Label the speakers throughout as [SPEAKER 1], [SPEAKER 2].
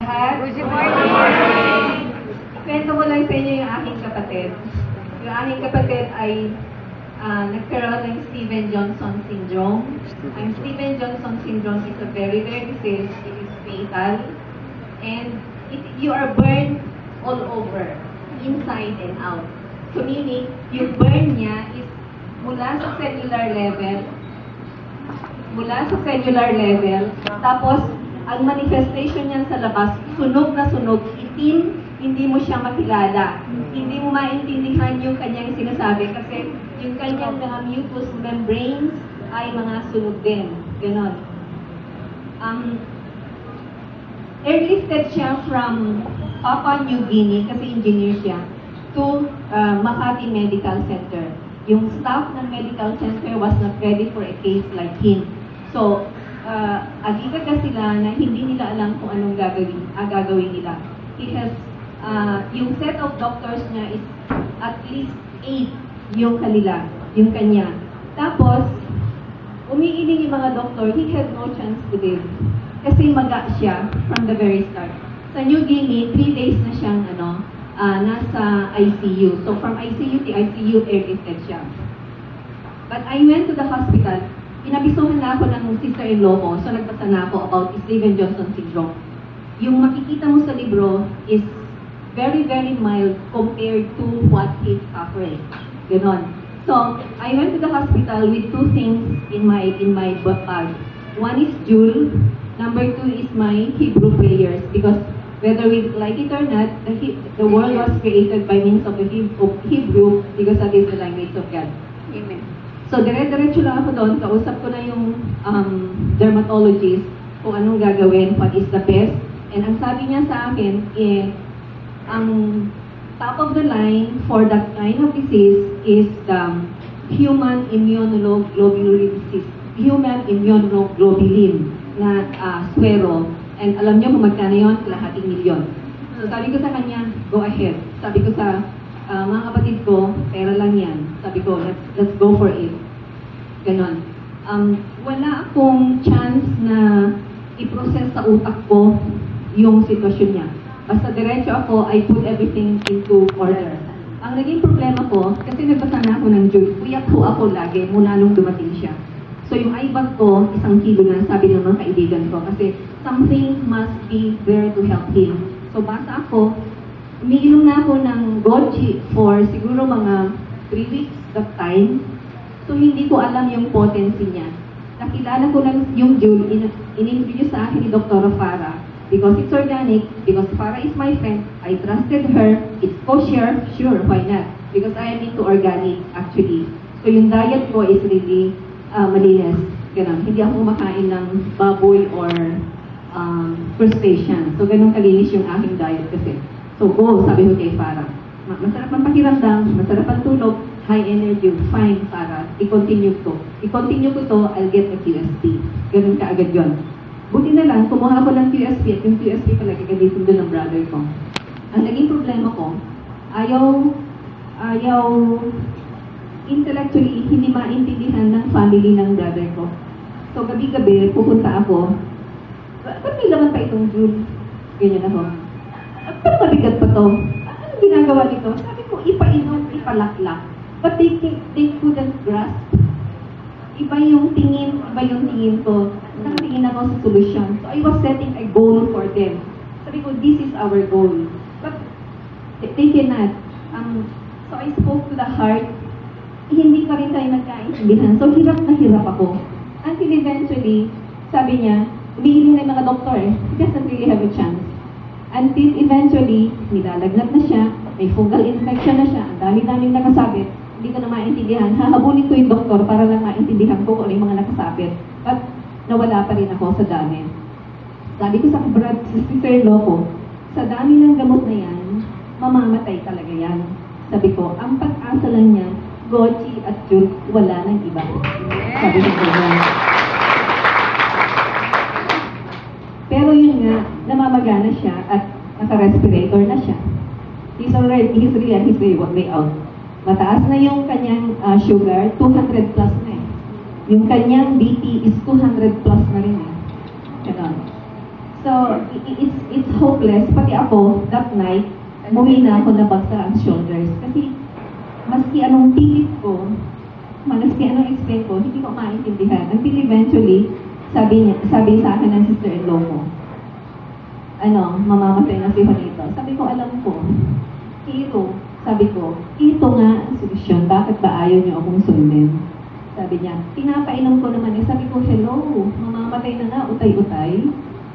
[SPEAKER 1] Good morning! Kwento ko lang sa inyo yung aking kapatid. Yung aking kapatid ay nagkaroon ng Steven Johnson syndrome. Ang Steven Johnson syndrome is a very rare disease. It is fatal. And you are burned all over, inside and out. So meaning, yung burn niya is mula sa cellular level, tapos ang manifestation niyan sa labas, sunog na sunog, itim, hindi mo siya makilala. Hindi mo maintindihan yung kanyang sinasabi kasi yung kanyang mga mucous membranes ay mga sunog din. Ganon. Airlifted siya from Papua New Guinea kasi engineer siya to Makati Medical Center. Yung staff ng medical center was not ready for a case like him. So, agitad na sila na hindi nila alam kung anong gagawin nila. He has, yung set of doctors niya is at least 8 yung kanya. Tapos, umiiling yung mga doctor, he had no chance to live. Kasi maga siya from the very start. Sa New Guinea, 3 days na siyang nasa ICU. So, from ICU to ICU, airlifted siya. But I went to the hospital. Inabisuhan na ako ng sister-in-law ko, so nagbasa na ako about Steven Johnson syndrome. Yung makikita mo sa libro is very, very mild compared to what he's suffering. Ganon. So, I went to the hospital with 2 things in my bag. One is jewel, number 2 is my Hebrew prayers, because whether we like it or not, the world was created by means of the Hebrew, because that is the language of God. Amen. So, dire-diretso lang ako doon. Kausap ko na yung dermatologist kung anong gagawin, what is the best. And ang sabi niya sa akin, ang top of the line for that kind of disease is the human immunoglobulin disease. Human immunoglobulin na swero. And alam niyo kung magkano yun? Kalahating milyon. So, sabi ko sa kanya, go ahead. Sabi ko sa mga kapatid ko, pera lang yan. Sabi ko, let's go for it. Ganon. Wala akong chance na i-process sa utak ko yung sitwasyon niya. Basta diretso ako, I put everything into order. Ang naging problema ko, kasi nagbasa na ako ng Jude, uyak po ako lagi mula nung dumating siya. So yung eye bag ko, 1 kilo na, sabi ng mga kaibigan ko, kasi something must be there to help him. So basta ako, umiinom na ako ng Goji for siguro mga 3 weeks that time. So hindi ko alam yung potency niya. Nakilala ko lang yung June, in-introduce sa akin ni Dr. Farah. Because it's organic, because Farah is my friend, I trusted her, it's kosher, sure, why not? Because I am into organic, actually. So yung diet ko is really malinis. Ganun. Hindi ako kumakain ng baboy or crustacean. So ganun kalinis yung aking diet kasi. So go, sabi ko kay Farah. Masarap ang pakiramdam, masarap ang tulog, high energy, fine Farah. I-continue ko. I-continue ko to, I'll get the QSP. Ganun kaagad yun. Buti na lang, kumuha ko ng QSP at yung QSP pala gagamitin doon ng brother ko. Ang naging problema ko, ayaw intellectually hindi maintindihan ng family ng brother ko. So gabi-gabi, pupunta ako. Ba't may laman pa itong June? Ganyan ako. Pero mabigat pa to. Ano ginagawa nito? Sabi ko, ipainom, ipalaklak. But they couldn't grasp. Iba yung tingin ko. Nakatingin ako sa solution. So I was setting a goal for them. Sabi ko, this is our goal. But they cannot. So I spoke to the heart. Hindi pa rin tayo nagkaintindihan. So hirap na hirap ako. Until eventually, sabi niya, umiiling na yung mga doktor he doesn't really have a chance. Until eventually, nilalagnat na siya, may fungal infection na siya, ang dami-daming nakasabit, hindi ko na maintindihan. Hahabulin ko yung doktor para lang maintindihan ko kung ano yung mga nakasabit. But nawala pa rin ako sa dami. Sabi ko sa sister-in-law ko, sa dami ng gamot na yan, mamamatay talaga yan. Sabi ko, ang pag-asa lang niya, Goji at June, wala nang iba. Sabi ko ganyan. Pero yun nga, namamagana siya at naka-respirator na siya. He's really on his way out. Mataas na yung kanyang sugar, 200 plus na eh. Yung kanyang BP is 200 plus na rin eh. Ganon. So, it's hopeless. Pati ako, that night, umuwi na ako nabagsak ang shoulders. Kasi, maski anong pilit ko, maski anong explain ko, hindi ko maintindihan. Until eventually, sabi sa akin ng sister-in-law ko, mamamatay na si Juanito. Sabi ko, alam ko, sabi ko, ito nga ang solusyon. Bakit ba ayaw niyo akong sundin? Sabi niya, pinapainom ko naman. Sabi ko, hello, mamamatay na nga, utay-utay.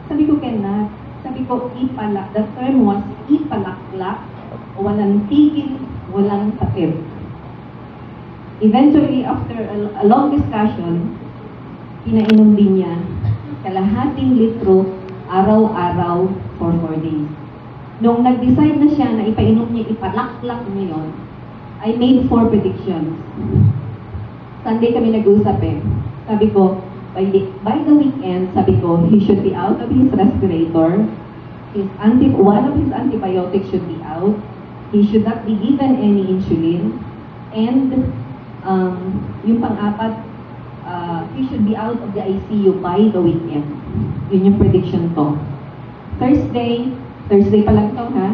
[SPEAKER 1] Sabi ko, cannot. Sabi ko, the term was ipalaklak, walang tigil, walang takip. Eventually, after a long discussion, pinainom din niya kalahating litro araw-araw for 4 days. Nung nag-decide na siya na ipainom niya, ipalaklak niya yun, I made 4 predictions. Sunday kami nag-usap eh. Sabi ko, by the weekend, sabi ko, he should be out of his respirator. One of his antibiotics should be out. He should not be given any insulin. And yung pang-apat, he should be out of the ICU by the weekend. Yun yung prediction ko. Thursday pa lang ito ha.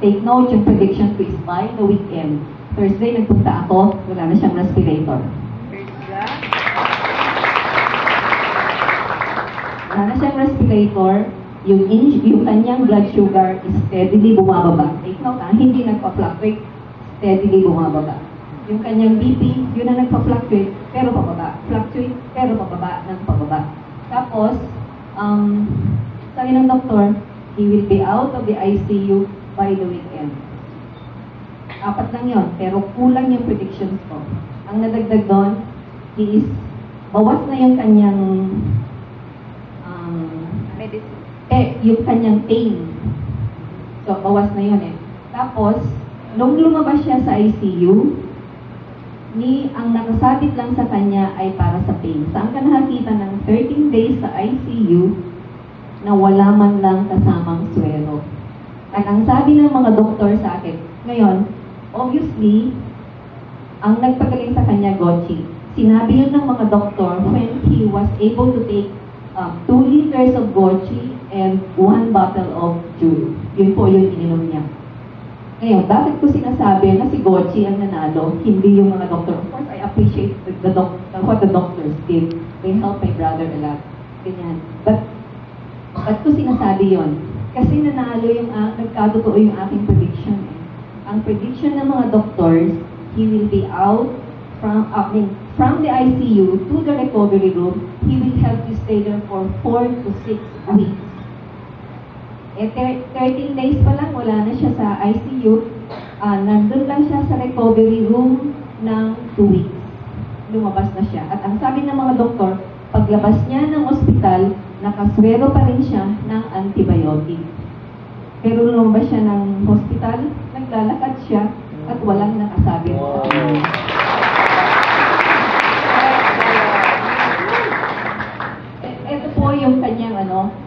[SPEAKER 1] Take note, yung prediction ko is by the weekend. Thursday, nagpunta ako, wala na siyang respirator. Wala na siyang respirator, yung kanyang blood sugar is steadily bumababa. Take note ha, hindi nagpa-fluctuate, steadily bumababa. Yung kanyang BP, yun na nagpa-fluctuate, pero pababa. Fluctuate, pero pababa, ng pababa. Tapos, sabi ng doktor, he will be out of the ICU by the weekend. 4 lang yun, pero kulang yung predictions ko. Ang nadagdag doon, bawas na yung kanyang medicine. Yung kanyang pain. So, bawas na yun eh. Tapos, nung lumabas siya sa ICU, ang nakasabit lang sa kanya ay para sa pain. Saan ka nakakita ng 13 days sa ICU na wala man lang kasamang swero? At ang sabi ng mga doktor sa akin, ngayon, obviously, ang nagpagaling sa kanya, Gochi, sinabi yun ng mga doktor when he was able to take 2 liters of Gochi and 1 bottle of Juul. Yun po yung ininom niya. Ngayon, bakit ko sinasabi na si Gochi ang nanalo, hindi yung mga doktor? Of course, I appreciate what the doctors did. They helped my brother a lot. Ganyan. But ko sinasabi yon? Kasi nanalo nagkatotoo yung aking prediction. Ang prediction ng mga doctors, he will be out from the ICU to the recovery room. He will have to stay there for 4 to 6 weeks. 13 days pa lang, wala na siya sa ICU. Nandun lang siya sa recovery room ng 2 weeks. Lumabas na siya. At ang sabi ng mga doktor, paglabas niya ng ospital, nakaswero pa rin siya ng antibiotic. Pero lumabas siya ng hospital, naglalakad siya, at walang nakasabit sa kanya. Ito po yung kanyang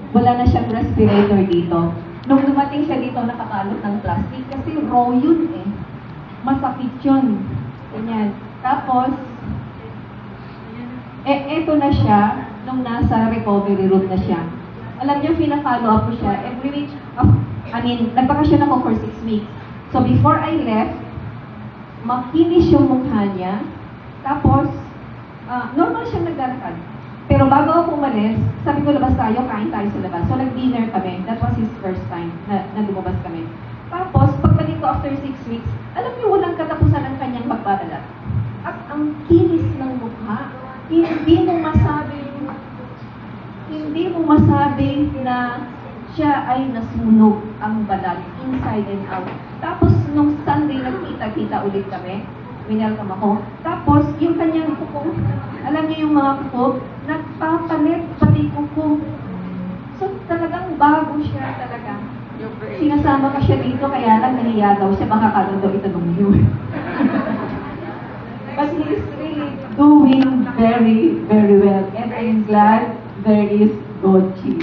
[SPEAKER 1] wala na siyang respirator dito. Nung dumating siya dito, nakakalot ng plastic kasi raw yun eh. Masakit yun. Ganyan. Tapos, eto na siya nung nasa recovery room na siya. Alam niyo, pina-follow up ko siya every week. Nagbakasyon ako for 6 weeks. So before I left, makinis yung mukha niya. Tapos, normal siyang naglalakad. Pero bago ako umalis, sabi ko, labas tayo, kain tayo sa labas. So, nag-dinner kami. That was his first time na lumabas kami. Tapos, pagbalik ko after 6 weeks, alam niyo, walang katapusan ang kanyang pagbabalat. At ang kinis ng mukha, hindi mo masabi na siya ay nasunog ang balat, inside and out. Tapos, nung Sunday, nagkita-kita ulit kami. Winelcome ako. Tapos, yung kanyang kuko, alam niyo yung mga kuko, nagpapalit pati kuko. So, talagang bago siya talaga. Sinasama ka siya dito, kaya lang nahiya daw siya, baka kagad daw itanong yun. But he is really doing very, very well. And I'm glad there is Gochi.